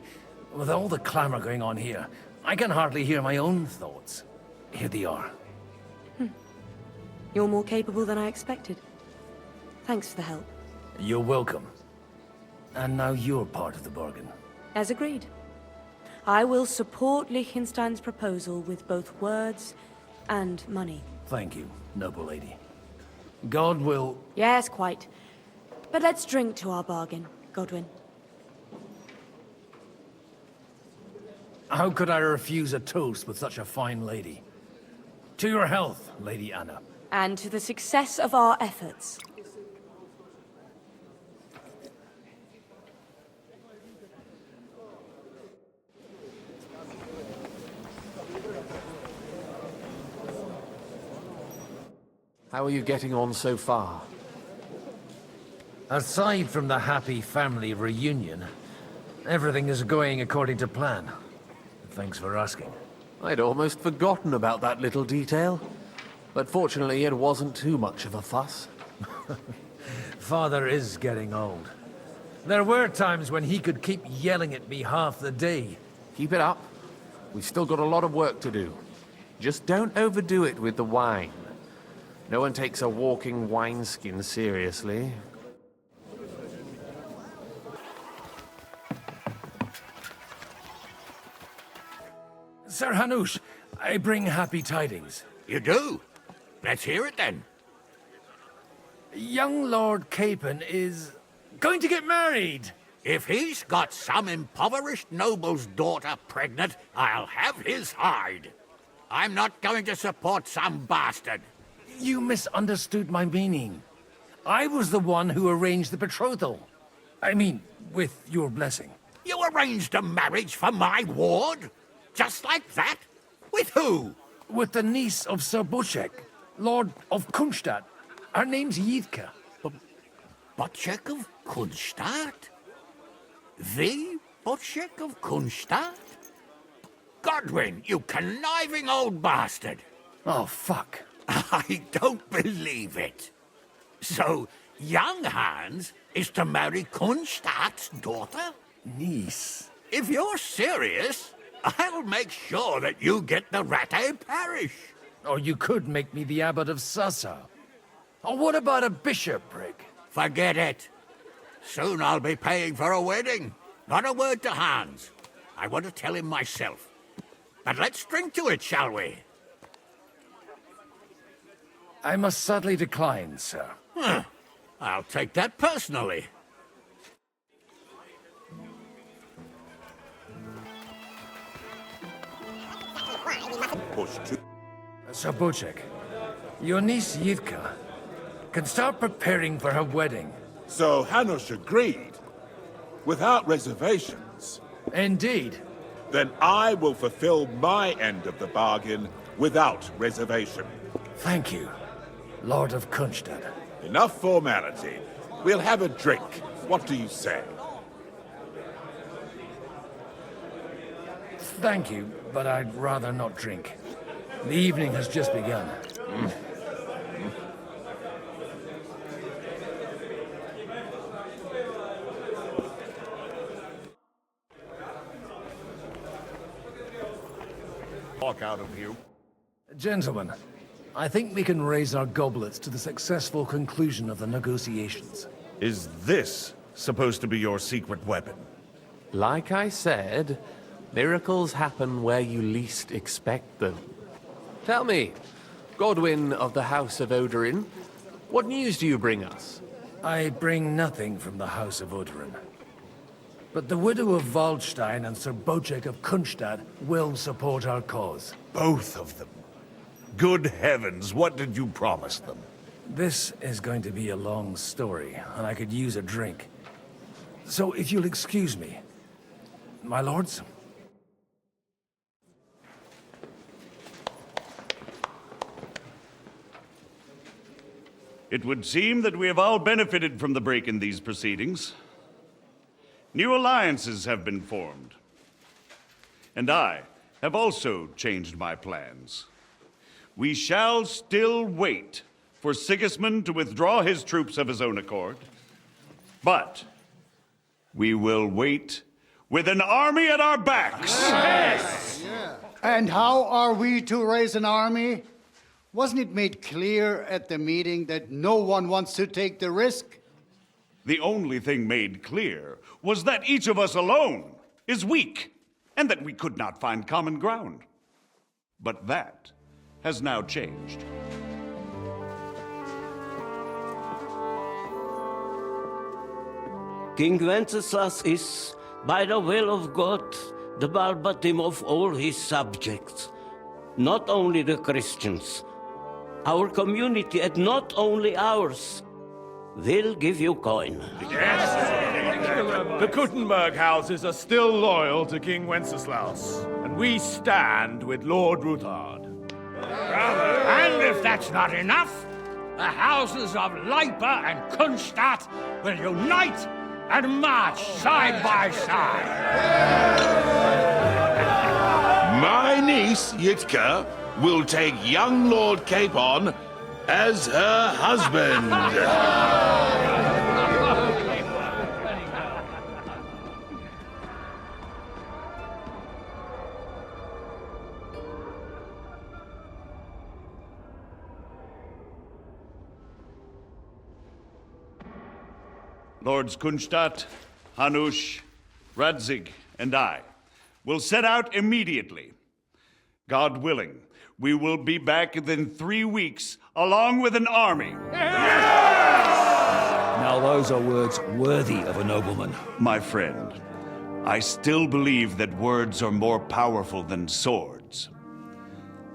with all the clamor going on here, I can hardly hear my own thoughts. Here they are. You're more capable than I expected. Thanks for the help. You're welcome. And now you're part of the bargain. As agreed. I will support Liechtenstein's proposal with both words and money. Thank you, noble lady. God will... Yes, quite. But let's drink to our bargain, Godwin. How could I refuse a toast with such a fine lady? To your health, Lady Anna. And to the success of our efforts. How are you getting on so far? Aside from the happy family reunion, everything is going according to plan. Thanks for asking. I'd almost forgotten about that little detail. But fortunately, it wasn't too much of a fuss. Father is getting old. There were times when he could keep yelling at me half the day. Keep it up. We've still got a lot of work to do. Just don't overdo it with the wine. No one takes a walking wineskin seriously. Sir Hanush, I bring happy tidings. You do? Let's hear it then. Young Lord Capon is going to get married. If he's got some impoverished noble's daughter pregnant, I'll have his hide. I'm not going to support some bastard. You misunderstood my meaning. I was the one who arranged the betrothal. I mean, with your blessing. You arranged a marriage for my ward? Just like that? With who? With the niece of Sir Buczek, Lord of Kunstadt. Her name's Yidka. Buczek of Kunstadt? The Buczek of Kunstadt? Godwin, you conniving old bastard! Oh, fuck. I don't believe it. So, young Hans is to marry Kunstadt's daughter? Niece. If you're serious, I'll make sure that you get the Rattay parish. Or you could make me the abbot of Sassa. Or what about a bishopric? Forget it. Soon I'll be paying for a wedding. Not a word to Hans. I want to tell him myself. But let's drink to it, shall we? I must sadly decline, sir. I'll take that personally. Sir Bocek, your niece Yitka can start preparing for her wedding. So Hanush agreed? Without reservations? Indeed. Then I will fulfill my end of the bargain without reservation. Thank you, Lord of Kunstad. Enough formality. We'll have a drink. What do you say? Thank you, but I'd rather not drink. The evening has just begun. Walk out of you. Gentlemen, I think we can raise our goblets to the successful conclusion of the negotiations. Is this supposed to be your secret weapon? Like I said, miracles happen where you least expect them. Tell me, Godwin of the House of Odorin, what news do you bring us? I bring nothing from the House of Odorin. But the widow of Waldstein and Sir Bocek of Kunstad will support our cause. Both of them. Good heavens, what did you promise them? This is going to be a long story, and I could use a drink. So if you'll excuse me, my lords? It would seem that we have all benefited from the break in these proceedings. New alliances have been formed. And I have also changed my plans. We shall still wait for Sigismund to withdraw his troops of his own accord. But we will wait with an army at our backs. Yes! And how are we to raise an army? Wasn't it made clear at the meeting that no one wants to take the risk? The only thing made clear was that each of us alone is weak, and that we could not find common ground. But that has now changed. King Wenceslas is, by the will of God, the Balbatim of all his subjects. Not only the Christians, our community, and not only ours, will give you coin. The Kuttenberg houses are still loyal to King Wenceslas, and we stand with Lord Ruthard. And if that's not enough, the houses of Leipa and Kunstadt will unite and march side by side. My niece, Yitka, will take young Lord Capon as her husband. Lords Kunstadt, Hanush, Radzig, and I will set out immediately. God willing, we will be back within 3 weeks, along with an army. Now those are words worthy of a nobleman. My friend, I still believe that words are more powerful than swords.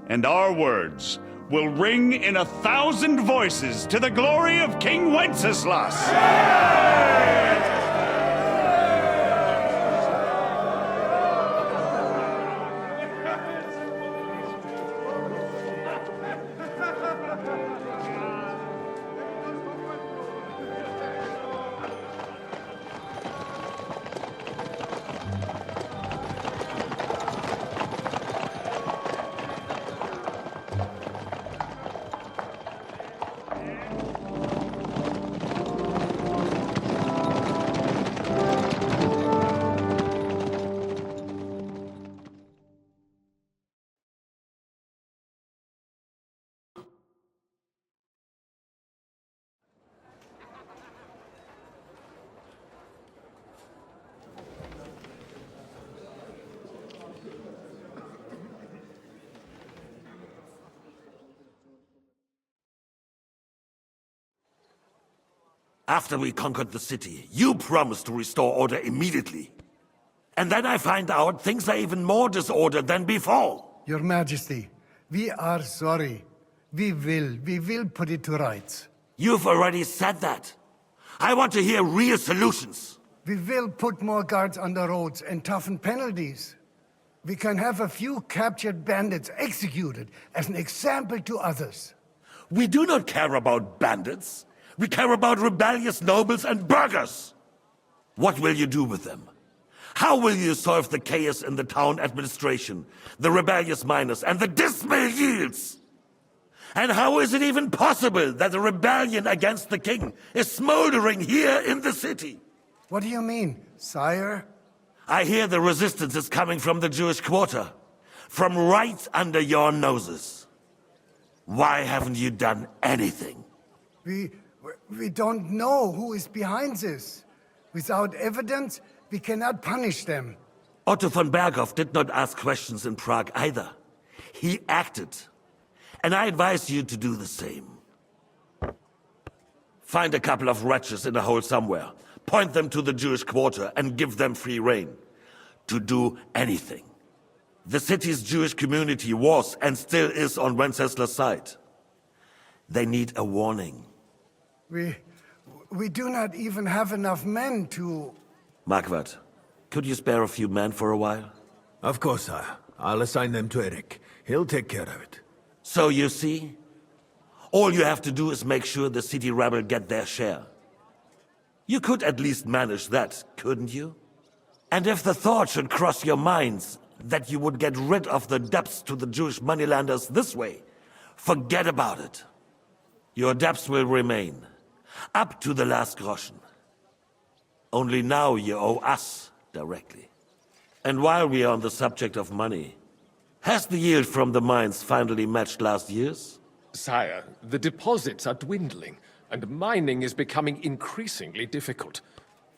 And our words will ring in 1,000 voices to the glory of King Wenceslas. After we conquered the city, you promised to restore order immediately. And then I find out things are even more disordered than before. Your Majesty, we are sorry. We will put it to rights. You've already said that. I want to hear real solutions. We will put more guards on the roads and toughen penalties. We can have a few captured bandits executed as an example to others. We do not care about bandits. We care about rebellious nobles and burghers. What will you do with them? How will you solve the chaos in the town administration, the rebellious miners, and the dismal yields? And how is it even possible that a rebellion against the king is smoldering here in the city? What do you mean, sire? I hear the resistance is coming from the Jewish quarter, from right under your noses. Why haven't you done anything? We don't know who is behind this. Without evidence, we cannot punish them. Otto von Berghoff did not ask questions in Prague either. He acted. And I advise you to do the same. Find a couple of wretches in a hole somewhere, point them to the Jewish quarter, and give them free rein. To do anything. The city's Jewish community was and still is on Wenceslas' side. They need a warning. We do not even have enough men to... Marquardt, could you spare a few men for a while? Of course, sire. I'll assign them to Eric. He'll take care of it. So you see? All you have to do is make sure the city rebel get their share. You could at least manage that, couldn't you? And if the thought should cross your minds that you would get rid of the debts to the Jewish moneylenders this way, forget about it. Your debts will remain, up to the last groschen. Only now you owe us directly. And while we are on the subject of money, has the yield from the mines finally matched last year's? Sire, the deposits are dwindling, and mining is becoming increasingly difficult.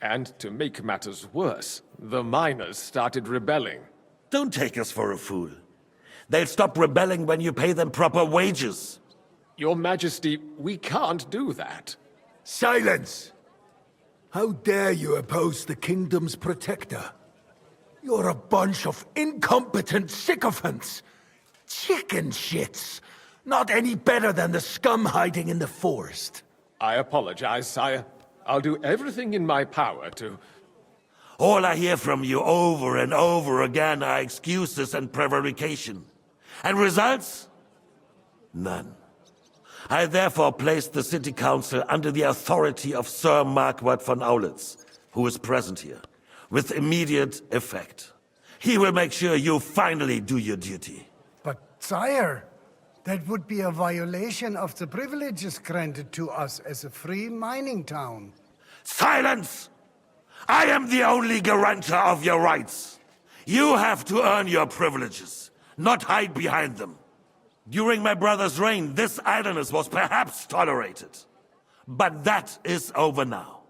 And to make matters worse, the miners started rebelling. Don't take us for a fool. They'll stop rebelling when you pay them proper wages. Your Majesty, we can't do that. Silence! How dare you oppose the kingdom's protector? You're a bunch of incompetent sycophants! Chicken shits! Not any better than the scum hiding in the forest. I apologize, sire. I'll do everything in my power to... All I hear from you over and over again are excuses and prevarication. And results? None. I therefore placed the city council under the authority of Sir Marquardt von Aulitz, who is present here, with immediate effect. He will make sure you finally do your duty. But, sire, that would be a violation of the privileges granted to us as a free mining town. Silence! I am the only guarantor of your rights. You have to earn your privileges, not hide behind them. During my brother's reign, this idleness was perhaps tolerated. But that is over now.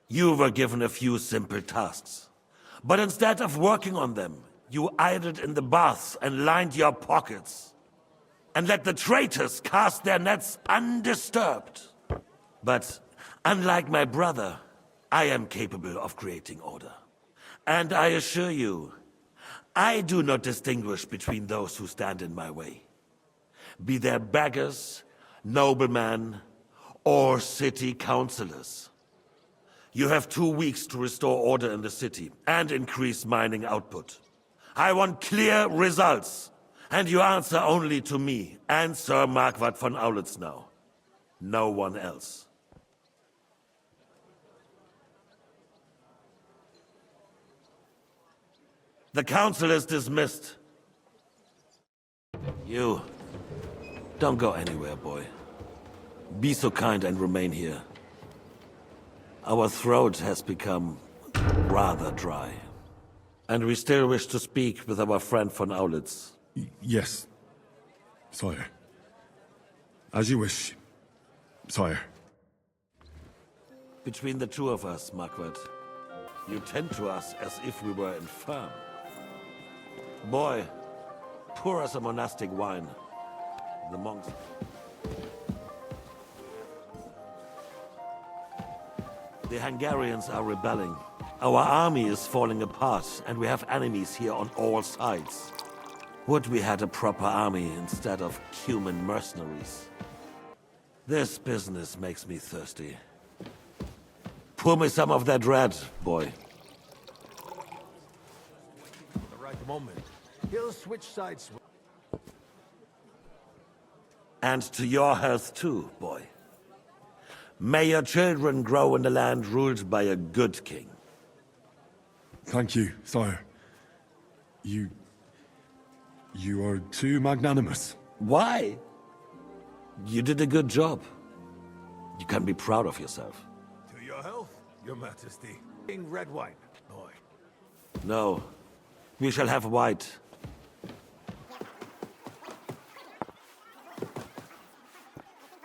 You were given a few simple tasks. But instead of working on them, you idled in the baths and lined your pockets. And let the traitors cast their nets undisturbed. But unlike my brother, I am capable of creating order. And I assure you, I do not distinguish between those who stand in my way. Be they beggars, noblemen, or city councillors. You have 2 weeks to restore order in the city and increase mining output. I want clear results, and you answer only to me and Sir Marquardt von Aulitz now. No one else. The council is dismissed. You, don't go anywhere, boy. Be so kind and remain here. Our throat has become rather dry. And we still wish to speak with our friend von Aulitz. Yes, sire. As you wish, sire. Between the two of us, Marquardt, you tend to us as if we were infirm. Boy, pour us a monastic wine. The monks... The Hungarians are rebelling. Our army is falling apart, and we have enemies here on all sides. Would we had a proper army instead of human mercenaries. This business makes me thirsty. Pour me some of that red, boy. The right moment. He'll switch sides. And to your health too, boy. May your children grow in a land ruled by a good king. Thank you, sire. You are too magnanimous. Why? You did a good job. You can be proud of yourself. To your health, your majesty. King red wine, boy. No. We shall have white.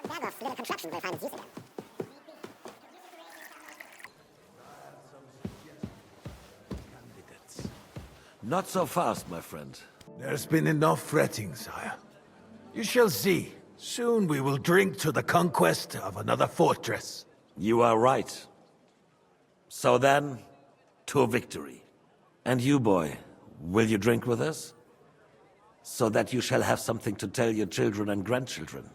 Baghoff's little contraption will find its use again. Not so fast, my friend. There's been enough fretting, sire. You shall see. Soon we will drink to the conquest of another fortress. You are right. So then, to victory. And you, boy, will you drink with us? So that you shall have something to tell your children and grandchildren.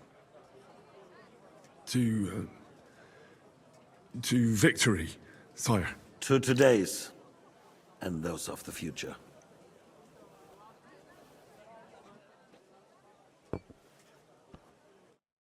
To victory, sire. To today's, and those of the future.